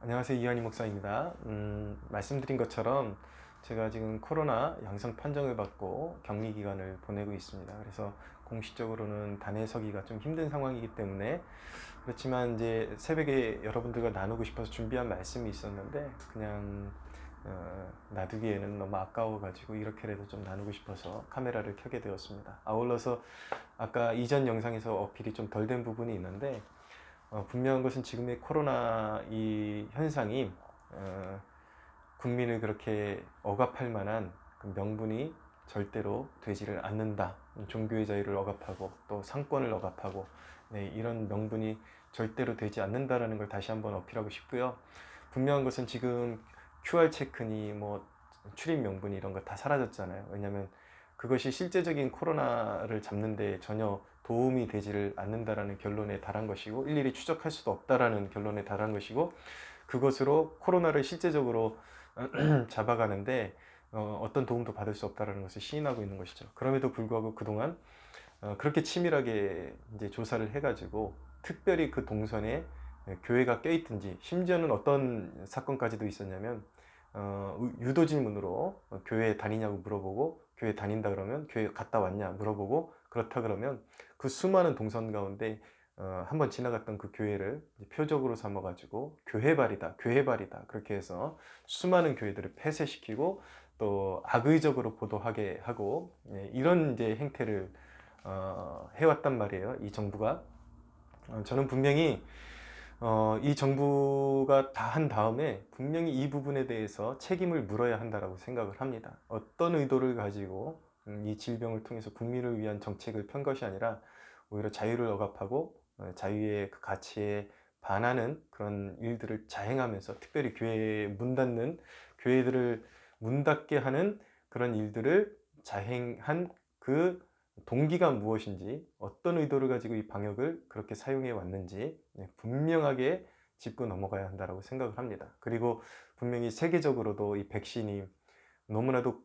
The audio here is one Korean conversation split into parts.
안녕하세요. 이한희 목사입니다. 말씀드린 것처럼 제가 지금 코로나 양성 판정을 받고 격리 기간을 보내고 있습니다. 그래서 공식적으로는 단회서기가 좀 힘든 상황이기 때문에, 그렇지만 이제 새벽에 여러분들과 나누고 싶어서 준비한 말씀이 있었는데 그냥 놔두기에는 너무 아까워가지고 이렇게라도 좀 나누고 싶어서 카메라를 켜게 되었습니다. 아울러서 아까 이전 영상에서 어필이 좀 덜 된 부분이 있는데, 분명한 것은 지금의 코로나 이 현상이 국민을 그렇게 억압할 만한 그 명분이 절대로 되지를 않는다. 종교의 자유를 억압하고 또 상권을 억압하고, 네, 이런 명분이 절대로 되지 않는다라는 걸 다시 한번 어필하고 싶고요. 분명한 것은 지금 QR 체크니 뭐 출입 명분이 이런 거 다 사라졌잖아요. 왜냐하면 그것이 실제적인 코로나를 잡는데 전혀 도움이 되지를 않는다라는 결론에 달한 것이고, 일일이 추적할 수도 없다라는 결론에 달한 것이고, 그것으로 코로나를 실제적으로 잡아가는데 어떤 도움도 받을 수 없다라는 것을 시인하고 있는 것이죠. 그럼에도 불구하고 그동안 그렇게 치밀하게 이제 조사를 해가지고 특별히 그 동선에 교회가 껴있든지, 심지어는 어떤 사건까지도 있었냐면 유도 질문으로 교회 다니냐고 물어보고, 교회 다닌다 그러면 교회 갔다 왔냐 물어보고, 그렇다 그러면 그 수많은 동선 가운데 한번 지나갔던 그 교회를 표적으로 삼아가지고 교회발이다, 교회발이다 그렇게 해서 수많은 교회들을 폐쇄시키고 또 악의적으로 보도하게 하고, 이런 이제 행태를 해왔단 말이에요, 이 정부가. 저는 분명히 이 정부가 다 한 다음에 분명히 이 부분에 대해서 책임을 물어야 한다고 생각을 합니다. 어떤 의도를 가지고 이 질병을 통해서 국민을 위한 정책을 편 것이 아니라 오히려 자유를 억압하고 자유의 그 가치에 반하는 그런 일들을 자행하면서, 특별히 교회에 문 닫는, 교회들을 문 닫게 하는 그런 일들을 자행한 그 동기가 무엇인지, 어떤 의도를 가지고 이 방역을 그렇게 사용해 왔는지 분명하게 짚고 넘어가야 한다고 생각을 합니다. 그리고 분명히 세계적으로도 이 백신이 너무나도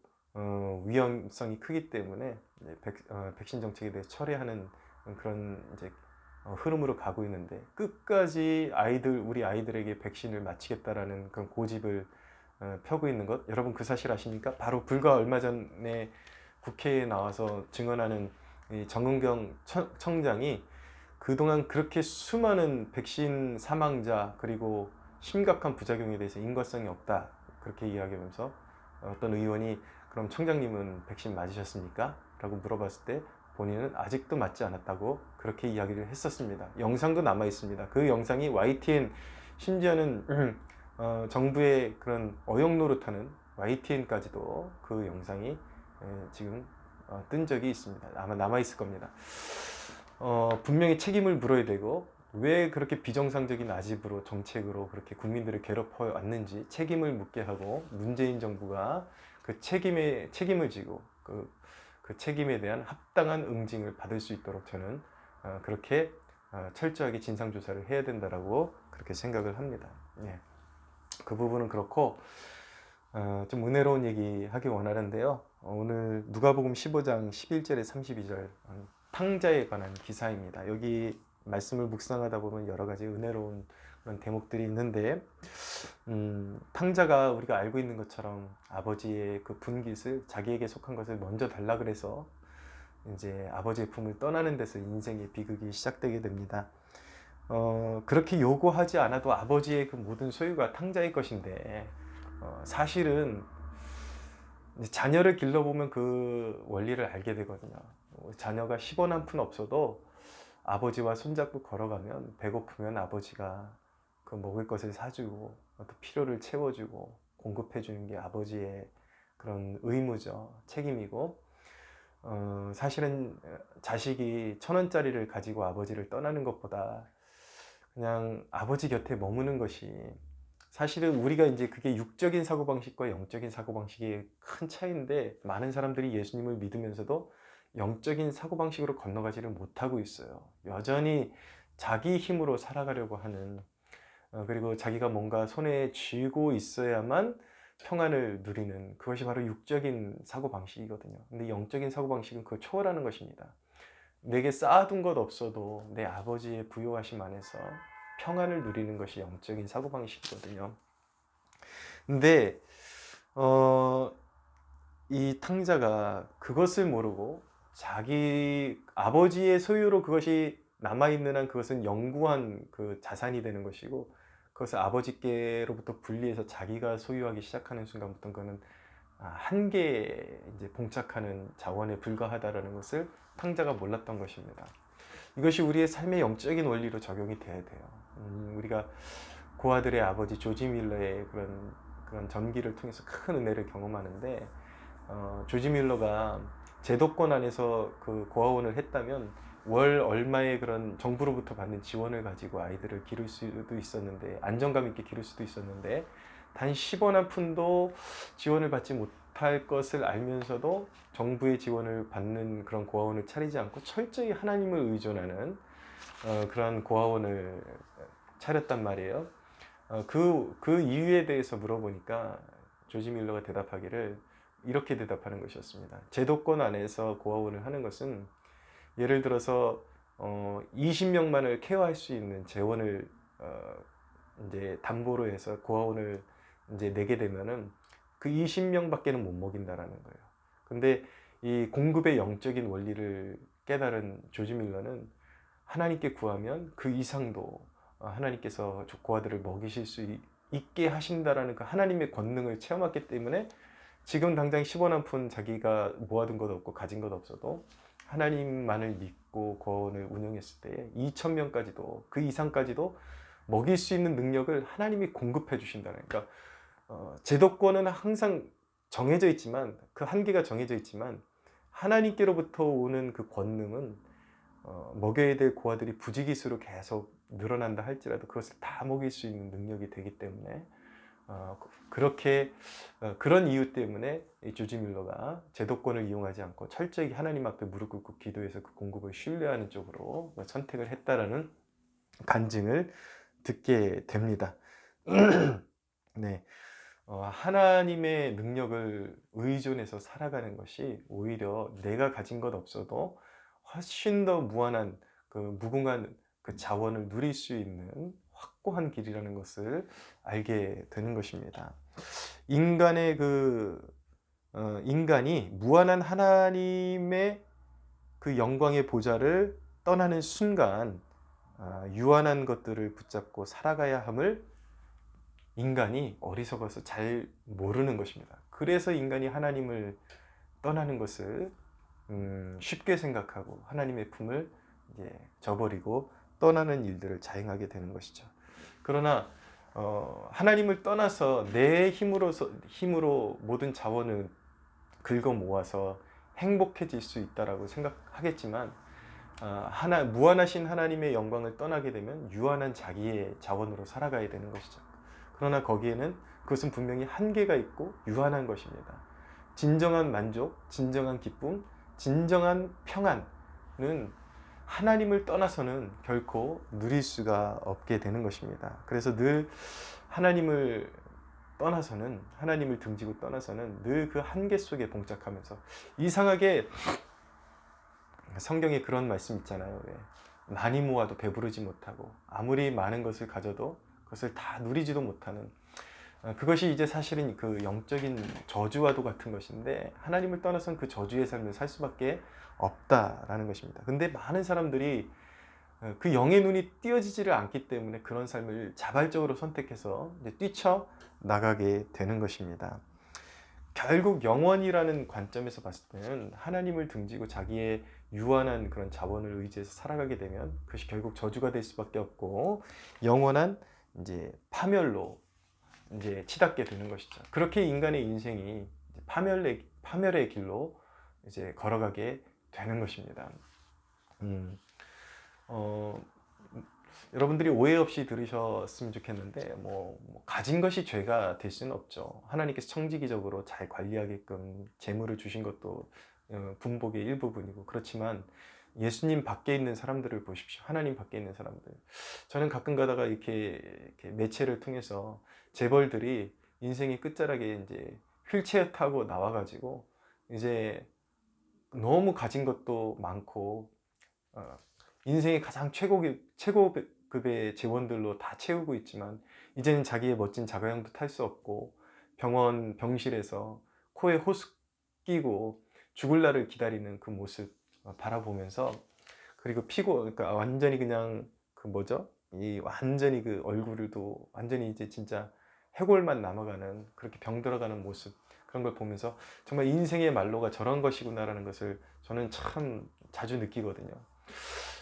위험성이 크기 때문에 백신 정책에 대해 철회하는 그런 이제 흐름으로 가고 있는데, 끝까지 우리 아이들에게 백신을 맞히겠다라는 그런 고집을 펴고 있는 것, 여러분 그 사실 아십니까? 바로 불과 얼마 전에 국회에 나와서 증언하는 이 정은경 청장이 그동안 그렇게 수많은 백신 사망자 그리고 심각한 부작용에 대해서 인과성이 없다 그렇게 이야기하면서, 어떤 의원이 그럼 청장님은 백신 맞으셨습니까? 라고 물어봤을 때 본인은 아직도 맞지 않았다고 그렇게 이야기를 했었습니다. 영상도 남아 있습니다. 그 영상이 YTN, 심지어는 정부의 그런 어용 노릇하는 YTN까지도 그 영상이 지금 뜬 적이 있습니다. 아마 남아 있을 겁니다. 분명히 책임을 물어야 되고, 왜 그렇게 비정상적인 아집으로 정책으로 그렇게 국민들을 괴롭혀 왔는지 책임을 묻게 하고, 문재인 정부가 그 책임을 지고 그 책임에 대한 합당한 응징을 받을 수 있도록 저는 그렇게 철저하게 진상조사를 해야 된다라고 그렇게 생각을 합니다. 예. 그 부분은 그렇고, 좀 은혜로운 얘기 하기 원하는데요. 오늘 누가복음 15장 11절에 32절 탕자에 관한 기사입니다. 여기 말씀을 묵상하다 보면 여러 가지 은혜로운 그런 대목들이 있는데, 탕자가 우리가 알고 있는 것처럼 아버지의 그 분깃을, 자기에게 속한 것을 먼저 달라 그래서 이제 아버지의 품을 떠나는 데서 인생의 비극이 시작되게 됩니다. 그렇게 요구하지 않아도 아버지의 그 모든 소유가 탕자의 것인데, 사실은 자녀를 길러보면 그 원리를 알게 되거든요. 자녀가 10원 한 푼 없어도 아버지와 손잡고 걸어가면 배고프면 아버지가 그 먹을 것을 사주고 또 필요를 채워주고 공급해주는 게 아버지의 그런 의무죠. 책임이고, 사실은 자식이 1,000원짜리를 가지고 아버지를 떠나는 것보다 그냥 아버지 곁에 머무는 것이, 사실은 우리가 이제 그게 육적인 사고방식과 영적인 사고방식의 큰 차이인데, 많은 사람들이 예수님을 믿으면서도 영적인 사고방식으로 건너가지를 못하고 있어요. 여전히 자기 힘으로 살아가려고 하는, 그리고 자기가 뭔가 손에 쥐고 있어야만 평안을 누리는, 그것이 바로 육적인 사고방식이거든요. 근데 영적인 사고방식은 그걸 초월하는 것입니다. 내게 쌓아둔 것 없어도 내 아버지의 부요하심 안에서 평안을 누리는 것이 영적인 사고방식이거든요. 근데 이 탕자가 그것을 모르고 자기 아버지의 소유로 그것이 남아있는 한 그것은 영구한 그 자산이 되는 것이고, 그것을 아버지께로부터 분리해서 자기가 소유하기 시작하는 순간부터 그거는 한계에 이제 봉착하는 자원에 불과하다라는 것을 탕자가 몰랐던 것입니다. 이것이 우리의 삶의 영적인 원리로 적용이 돼야 돼요. 우리가 고아들의 아버지 조지 밀러의 그런 전기를 통해서 큰 은혜를 경험하는데, 조지 밀러가 제도권 안에서 그 고아원을 했다면 월 얼마의 그런 정부로부터 받는 지원을 가지고 아이들을 기를 수도 있었는데, 안정감 있게 기를 수도 있었는데, 단 10원 한 푼도 지원을 받지 못할 것을 알면서도 정부의 지원을 받는 그런 고아원을 차리지 않고 철저히 하나님을 의존하는 그런 고아원을 차렸단 말이에요. 그 이유에 대해서 물어보니까 조지 밀러가 대답하기를 이렇게 대답하는 것이었습니다. 제도권 안에서 고아원을 하는 것은 예를 들어서 20명만을 케어할 수 있는 재원을 이제 담보로 해서 고아원을 이제 내게 되면은 그 20명밖에는 못 먹인다라는 거예요. 근데 이 공급의 영적인 원리를 깨달은 조지 밀러는 하나님께 구하면 그 이상도 하나님께서 고아들을 먹이실 수 있게 하신다라는 그 하나님의 권능을 체험했기 때문에 지금 당장 10원 한 푼 자기가 모아둔 것 없고 가진 것 없어도 하나님만을 믿고 고아원을 운영했을 때 2,000명까지도 그 이상까지도 먹일 수 있는 능력을 하나님이 공급해 주신다는, 그러니까 제도권은 항상 정해져 있지만, 그 한계가 정해져 있지만 하나님께로부터 오는 그 권능은 먹여야 될 고아들이 부지기수로 계속 늘어난다 할지라도 그것을 다 먹일 수 있는 능력이 되기 때문에 그렇게 그런 이유 때문에 조지 밀러가 제도권을 이용하지 않고 철저히 하나님 앞에 무릎 꿇고 기도해서 그 공급을 신뢰하는 쪽으로 선택을 했다라는 간증을 듣게 됩니다. 네, 하나님의 능력을 의존해서 살아가는 것이 오히려 내가 가진 것 없어도 훨씬 더 무한한 그 무궁한 그 자원을 누릴 수 있는 확고한 길이라는 것을 알게 되는 것입니다. 인간이 무한한 하나님의 그 영광의 보좌를 떠나는 순간 유한한 것들을 붙잡고 살아가야 함을 인간이 어리석어서 잘 모르는 것입니다. 그래서 인간이 하나님을 떠나는 것을 쉽게 생각하고 하나님의 품을 이제 저버리고 떠나는 일들을 자행하게 되는 것이죠. 그러나 하나님을 떠나서 내 힘으로 모든 자원을 긁어 모아서 행복해질 수 있다라고 생각하겠지만, 무한하신 하나님의 영광을 떠나게 되면 유한한 자기의 자원으로 살아가야 되는 것이죠. 그러나 거기에는 그것은 분명히 한계가 있고 유한한 것입니다. 진정한 만족, 진정한 기쁨, 진정한 평안은 하나님을 떠나서는 결코 누릴 수가 없게 되는 것입니다. 그래서 늘 하나님을 떠나서는, 하나님을 등지고 떠나서는 늘 그 한계 속에 봉착하면서, 이상하게 성경에 그런 말씀 있잖아요. 왜? 많이 모아도 배부르지 못하고 아무리 많은 것을 가져도 그것을 다 누리지도 못하는, 그것이 이제 사실은 그 영적인 저주와도 같은 것인데, 하나님을 떠나서는 그 저주의 삶을 살 수밖에 없다라는 것입니다. 근데 많은 사람들이 그 영의 눈이 띄어지지를 않기 때문에 그런 삶을 자발적으로 선택해서 이제 뛰쳐 나가게 되는 것입니다. 결국 영원이라는 관점에서 봤을 때는 하나님을 등지고 자기의 유한한 그런 자원을 의지해서 살아가게 되면 그것이 결국 저주가 될 수밖에 없고 영원한 이제 파멸로 이제 치닫게 되는 것이죠. 그렇게 인간의 인생이 파멸의 길로 이제 걸어가게 되는 것입니다. 여러분들이 오해 없이 들으셨으면 좋겠는데, 가진 것이 죄가 될 수는 없죠. 하나님께서 청지기적으로 잘 관리하게끔 재물을 주신 것도 분복의 일부분이고, 그렇지만 예수님 밖에 있는 사람들을 보십시오. 하나님 밖에 있는 사람들. 저는 가끔 가다가 이렇게 매체를 통해서 재벌들이 인생의 끝자락에 이제 휠체어 타고 나와가지고 이제 너무 가진 것도 많고 인생의 가장 최고 고급의 재원들로 다 채우고 있지만 이제는 자기의 멋진 자가용도 탈 수 없고 병원 병실에서 코에 호스 끼고 죽을 날을 기다리는 그 모습 바라보면서, 그리고 그러니까 완전히 그냥 그 뭐죠? 이 완전히 그 얼굴도 완전히 이제 진짜 해골만 남아가는, 그렇게 병들어가는 모습, 그런 걸 보면서 정말 인생의 말로가 저런 것이구나라는 것을 저는 참 자주 느끼거든요.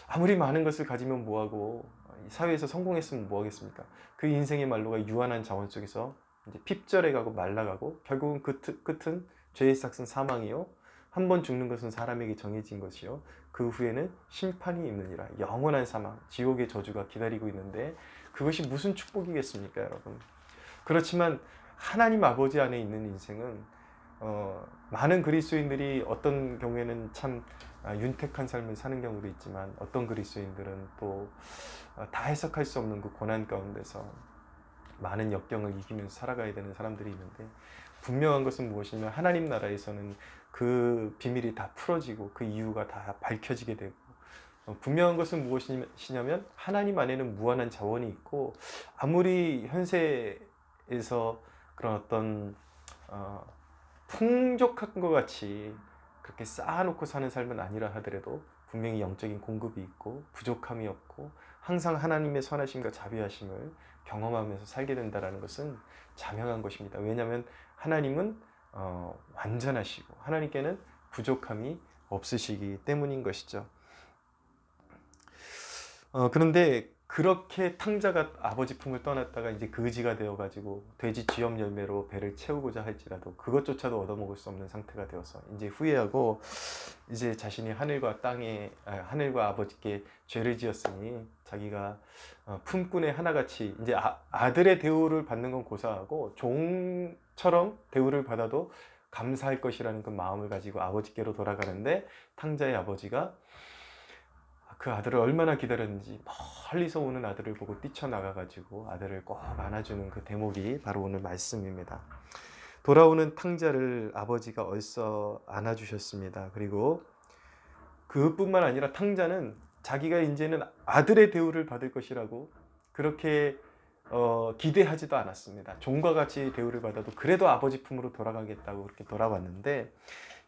아무리 많은 것을 가지면 뭐하고 이 사회에서 성공했으면 뭐하겠습니까? 그 인생의 말로가 유한한 자원 속에서 이제 핍절해가고 말라가고 결국은 끝은 죄의 삭은 사망이요, 한 번 죽는 것은 사람에게 정해진 것이요, 그 후에는 심판이 있느니라. 영원한 사망, 지옥의 저주가 기다리고 있는데 그것이 무슨 축복이겠습니까, 여러분? 그렇지만 하나님 아버지 안에 있는 인생은 많은 그리스도인들이 어떤 경우에는 참 윤택한 삶을 사는 경우도 있지만, 어떤 그리스도인들은 또 다 해석할 수 없는 그 고난 가운데서 많은 역경을 이기면서 살아가야 되는 사람들이 있는데, 분명한 것은 무엇이냐면 하나님 나라에서는 그 비밀이 다 풀어지고 그 이유가 다 밝혀지게 되고, 분명한 것은 무엇이냐면 하나님 안에는 무한한 자원이 있고, 아무리 현세에서 그런 어떤 풍족한 것 같이 그렇게 쌓아놓고 사는 삶은 아니라 하더라도 분명히 영적인 공급이 있고 부족함이 없고 항상 하나님의 선하심과 자비하심을 경험하면서 살게 된다는 것은 자명한 것입니다. 왜냐하면 하나님은 완전하시고 하나님께는 부족함이 없으시기 때문인 것이죠. 그런데 그렇게 탕자가 아버지 품을 떠났다가 이제 거지가 되어가지고 돼지 쥐염 열매로 배를 채우고자 할지라도 그것조차도 얻어먹을 수 없는 상태가 되어서 이제 후회하고, 이제 자신이 하늘과 아버지께 죄를 지었으니 자기가 품꾼의 하나같이 이제 아들의 대우를 받는 건 고사하고 종처럼 대우를 받아도 감사할 것이라는 그 마음을 가지고 아버지께로 돌아가는데, 탕자의 아버지가 그 아들을 얼마나 기다렸는지 멀리서 오는 아들을 보고 뛰쳐나가가지고 아들을 꼭 안아주는 그 대목이 바로 오늘 말씀입니다. 돌아오는 탕자를 아버지가 얼써 안아주셨습니다. 그리고 그뿐만 아니라 탕자는 자기가 이제는 아들의 대우를 받을 것이라고 그렇게 기대하지도 않았습니다. 종과 같이 대우를 받아도 그래도 아버지 품으로 돌아가겠다고 그렇게 돌아왔는데,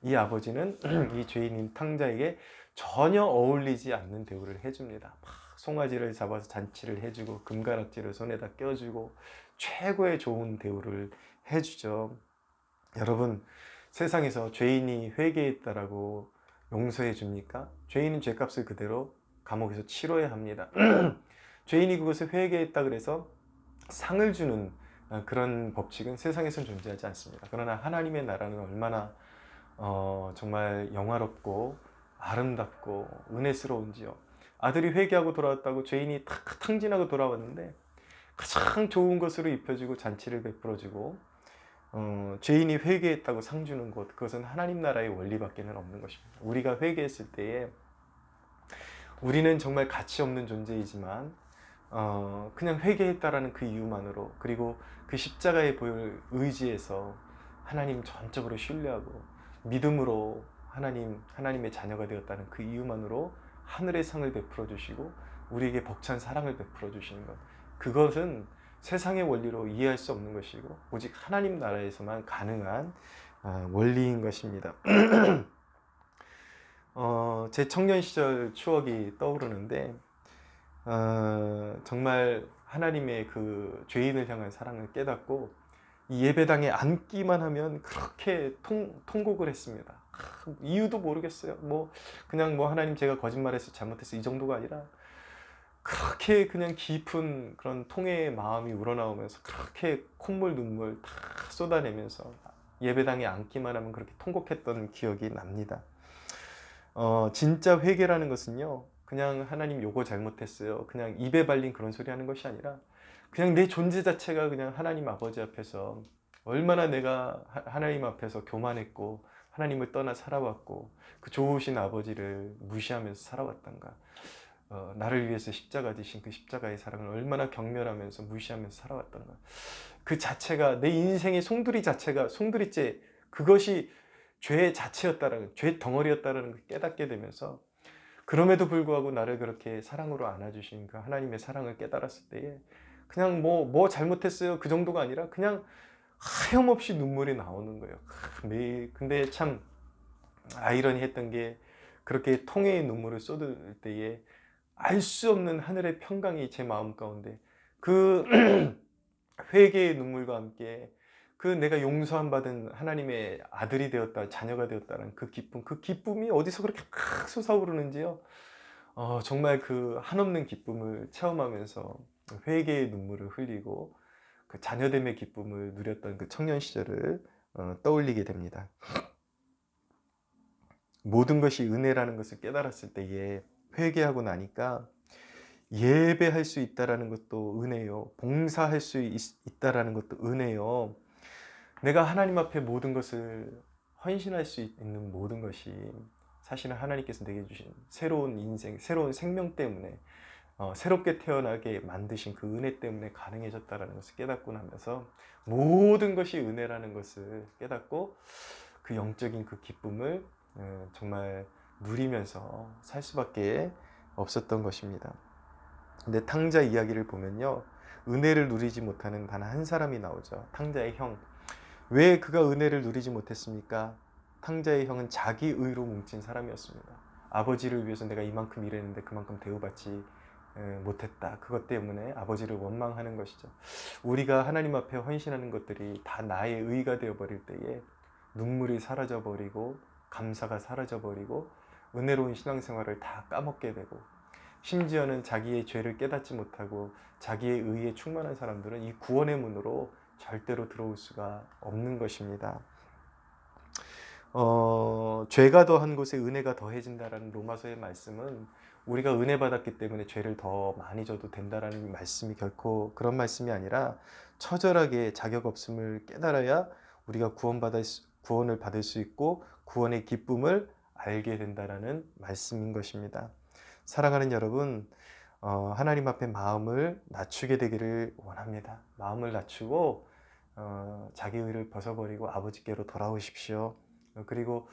이 아버지는 이 죄인인 탕자에게 전혀 어울리지 않는 대우를 해줍니다. 막 송아지를 잡아서 잔치를 해주고 금가락지를 손에다 껴주고 최고의 좋은 대우를 해주죠. 여러분, 세상에서 죄인이 회개했다라고 용서해 줍니까? 죄인은 죄값을 그대로 감옥에서 치러야 합니다. 죄인이 그것을 회개했다 그래서 상을 주는 그런 법칙은 세상에선 존재하지 않습니다. 그러나 하나님의 나라는 얼마나 정말 영화롭고 아름답고 은혜스러운지요. 아들이 회개하고 돌아왔다고 죄인이 탕진하고 돌아왔는데 가장 좋은 것으로 입혀주고 잔치를 베풀어주고 죄인이 회개했다고 상 주는 것, 그것은 하나님 나라의 원리밖에는 없는 것입니다. 우리가 회개했을 때에 우리는 정말 가치 없는 존재이지만 그냥 회개했다라는 그 이유만으로, 그리고 그 십자가에 보일 의지에서 하나님 전적으로 신뢰하고 믿음으로 하나님의 자녀가 되었다는 그 이유만으로 하늘의 상을 베풀어 주시고 우리에게 벅찬 사랑을 베풀어 주시는 것, 그것은 세상의 원리로 이해할 수 없는 것이고 오직 하나님 나라에서만 가능한 원리인 것입니다. 제 청년 시절 추억이 떠오르는데 정말 하나님의 그 죄인을 향한 사랑을 깨닫고 이 예배당에 앉기만 하면 그렇게 통곡을 했습니다. 이유도 모르겠어요. 그냥 하나님 제가 거짓말해서 잘못했어 이 정도가 아니라 그렇게 그냥 깊은 그런 통회의 마음이 우러나오면서 그렇게 콧물 눈물 다 쏟아내면서 예배당에 앉기만 하면 그렇게 통곡했던 기억이 납니다. 진짜 회개라는 것은요, 그냥 하나님 요거 잘못했어요, 그냥 입에 발린 그런 소리 하는 것이 아니라 그냥 내 존재 자체가 그냥 하나님 아버지 앞에서 얼마나 내가 하나님 앞에서 교만했고 하나님을 떠나 살아왔고 그 좋으신 아버지를 무시하면서 살아왔던가, 나를 위해서 십자가 지신 그 십자가의 사랑을 얼마나 경멸하면서 무시하면서 살아왔던가, 그 자체가 내 인생의 송두리째 그것이 죄 자체였다라는, 죄 덩어리였다라는 걸 깨닫게 되면서 그럼에도 불구하고 나를 그렇게 사랑으로 안아주신 그 하나님의 사랑을 깨달았을 때에 그냥 뭐 잘못했어요 그 정도가 아니라 그냥 하염없이 눈물이 나오는 거예요. 매일. 근데 참 아이러니했던 게 그렇게 통해의 눈물을 쏟을 때에 알 수 없는 하늘의 평강이 제 마음 가운데 그 회개의 눈물과 함께 그 내가 용서함 받은 하나님의 아들이 되었다, 자녀가 되었다는 그 기쁨, 그 기쁨이 어디서 그렇게 막 솟아오르는지요. 정말 그 한없는 기쁨을 체험하면서 회개의 눈물을 흘리고 그 자녀됨의 기쁨을 누렸던 그 청년 시절을 떠올리게 됩니다. 모든 것이 은혜라는 것을 깨달았을 때에 회개하고 나니까 예배할 수 있다라는 것도 은혜요. 봉사할 수 있다라는 것도 은혜요. 내가 하나님 앞에 모든 것을 헌신할 수 있는 모든 것이 사실은 하나님께서 내게 주신 새로운 인생, 새로운 생명 때문에 새롭게 태어나게 만드신 그 은혜 때문에 가능해졌다는 것을 깨닫고 나면서 모든 것이 은혜라는 것을 깨닫고 그 영적인 그 기쁨을 정말 누리면서 살 수밖에 없었던 것입니다. 근데 탕자 이야기를 보면요, 은혜를 누리지 못하는 단 한 사람이 나오죠. 탕자의 형. 왜 그가 은혜를 누리지 못했습니까? 탕자의 형은 자기 의로 뭉친 사람이었습니다. 아버지를 위해서 내가 이만큼 일했는데 그만큼 대우받지 못했다. 그것 때문에 아버지를 원망하는 것이죠. 우리가 하나님 앞에 헌신하는 것들이 다 나의 의가 되어버릴 때에 눈물이 사라져버리고 감사가 사라져버리고 은혜로운 신앙생활을 다 까먹게 되고, 심지어는 자기의 죄를 깨닫지 못하고 자기의 의에 충만한 사람들은 이 구원의 문으로 절대로 들어올 수가 없는 것입니다. 죄가 더한 곳에 은혜가 더해진다라는 로마서의 말씀은 우리가 은혜 받았기 때문에 죄를 더 많이 져도 된다라는 말씀이 결코 그런 말씀이 아니라 처절하게 자격 없음을 깨달아야 우리가 구원을 받을 수 있고 구원의 기쁨을 알게 된다라는 말씀인 것입니다. 사랑하는 여러분, 하나님 앞에 마음을 낮추게 되기를 원합니다. 마음을 낮추고 자기 의를 벗어버리고 아버지께로 돌아오십시오. 그리고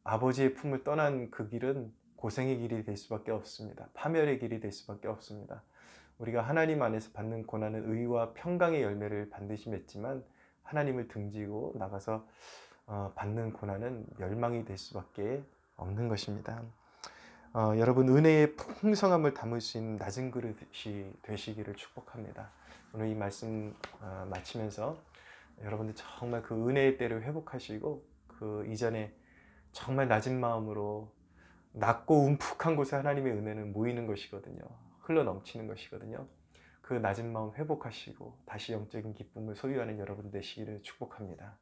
아버지의 품을 떠난 그 길은 고생의 길이 될 수밖에 없습니다. 파멸의 길이 될 수밖에 없습니다. 우리가 하나님 안에서 받는 고난은 의와 평강의 열매를 반드시 맺지만 하나님을 등지고 나가서 받는 고난은 멸망이 될 수밖에 없는 것입니다. 여러분, 은혜의 풍성함을 담을 수 있는 낮은 그릇이 되시기를 축복합니다. 오늘 이 말씀 마치면서 여러분들 정말 그 은혜의 때를 회복하시고 그 이전에 정말 낮은 마음으로 낮고 움푹한 곳에 하나님의 은혜는 모이는 것이거든요. 흘러 넘치는 것이거든요. 그 낮은 마음 회복하시고 다시 영적인 기쁨을 소유하는 여러분 되시기를 축복합니다.